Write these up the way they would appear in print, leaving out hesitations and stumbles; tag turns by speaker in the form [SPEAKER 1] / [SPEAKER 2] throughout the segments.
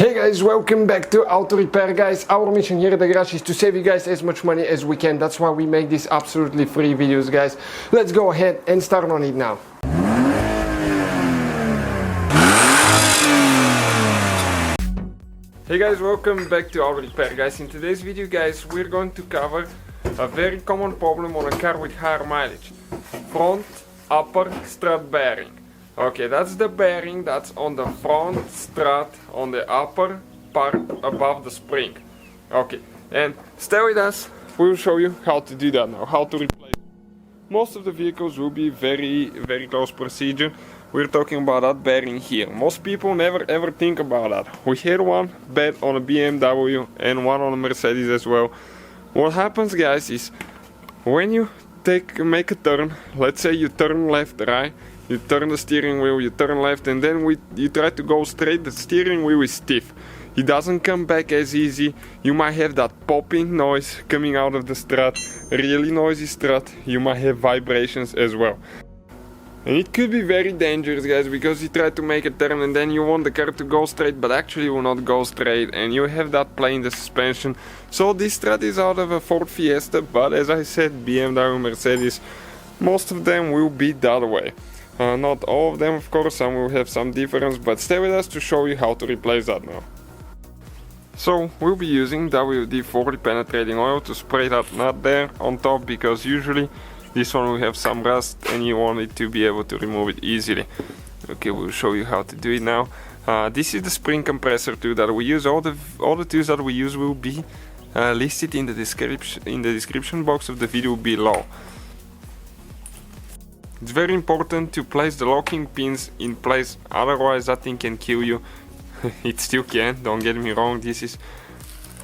[SPEAKER 1] Hey guys, welcome back to Auto Repair guys. Our mission here at the garage is to save you guys as much money as we can. That's why we make these absolutely free videos guys. Let's go ahead and start on it now. Hey guys, welcome back to Auto Repair guys. In today's video guys, we're going to cover a very common problem on a car with higher mileage. Front upper strut bearing. Okay, that's the bearing that's on the front strut on the upper part above the spring. Okay, and stay with us, we'll show you how to do that now, how to replace. Most of the vehicles will be very close procedure. We're talking about that bearing here. Most people never ever think about that. We had one bad on a BMW and one on a Mercedes as well. What happens guys is when you make a turn, let's say you turn left, right, you turn the steering wheel, you turn left, and then you try to go straight, the steering wheel is stiff. It doesn't come back as easy. You might have that popping noise coming out of the strut, really noisy strut. You might have vibrations as well. And it could be very dangerous guys, because you try to make a turn and then you want the car to go straight, but actually will not go straight, and you have that play in the suspension. So this strut is out of a Ford Fiesta, but as I said, BMW, Mercedes, most of them will be that way. Not all of them, of course, some will have some difference, but stay with us to show you how to replace that now. So we'll be using WD-40 penetrating oil to spray that nut there on top, because usually this one will have some rust and you want it to be able to remove it easily. Okay, we'll show you how to do it now. This is the spring compressor tool that we use. All the tools that we use will be listed in the description box of the video below. It's very important to place the locking pins in place, otherwise that thing can kill you. It still can, don't get me wrong. This is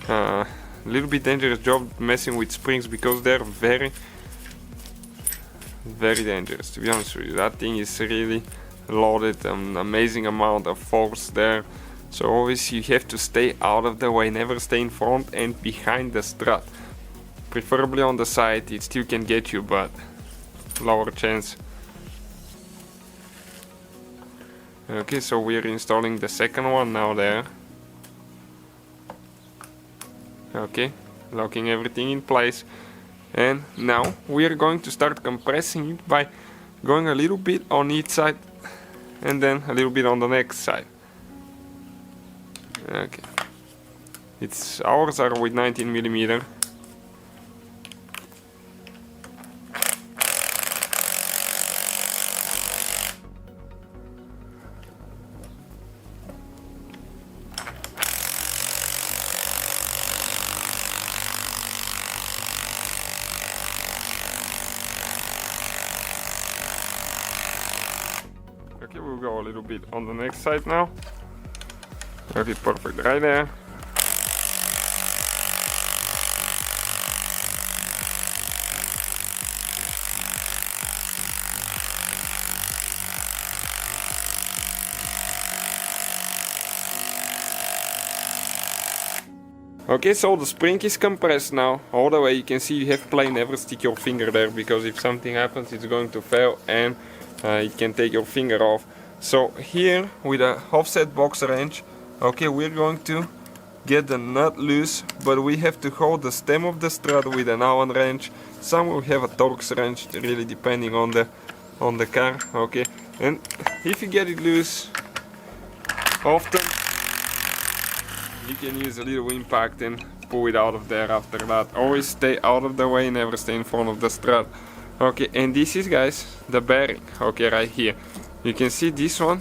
[SPEAKER 1] a little bit dangerous job messing with springs, because they're very dangerous, to be honest with you. That thing is really loaded, an amazing amount of force there. So obviously you have to stay out of the way, never stay in front and behind the strut. Preferably on the side, it still can get you, but lower chance. Okay, so we're installing the second one now there. Okay, locking everything in place. And now we are going to start compressing it by going a little bit on each side and then a little bit on the next side. Okay, ours are with 19mm. Okay, we'll go a little bit on the next side now. Okay, perfect, right there. Okay, so the spring is compressed now all the way. You can see you have play, never stick your finger there, because if something happens it's going to fail and it can take your finger off. So here with a offset box wrench, okay, we're going to get the nut loose, but we have to hold the stem of the strut with an Allen wrench. Some will have a Torx wrench, really depending on the car. Okay, and if you get it loose, often you can use a little impact and pull it out of there after that. Always stay out of the way, never stay in front of the strut. Okay, and this is guys the bearing, okay, right here. You can see this one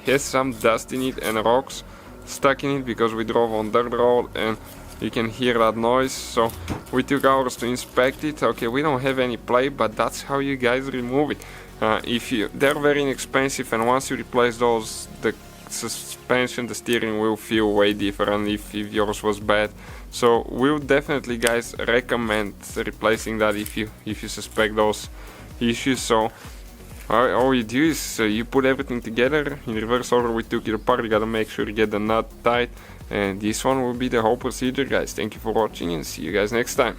[SPEAKER 1] has some dust in it and rocks stuck in it, because we drove on dirt road and you can hear that noise. So we took ours to inspect it. Okay, we don't have any play, but that's how you guys remove it. They're very inexpensive, and once you replace those, the suspension, the steering will feel way different if yours was bad. So we'll definitely guys recommend replacing that if you suspect those issues. So all you do is you put everything together in reverse order. We took it apart. You gotta make sure you get the nut tight, and this one will be the whole procedure guys. Thank you for watching and see you guys next time.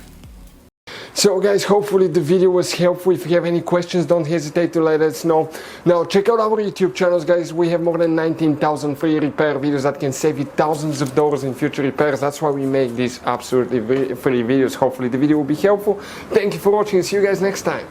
[SPEAKER 1] So guys, hopefully the video was helpful. If you have any questions, don't hesitate to let us know. Now check out our YouTube channels, guys. We have more than 19,000 free repair videos that can save you thousands of dollars in future repairs. That's why we make these absolutely free videos. Hopefully the video will be helpful. Thank you for watching and see you guys next time.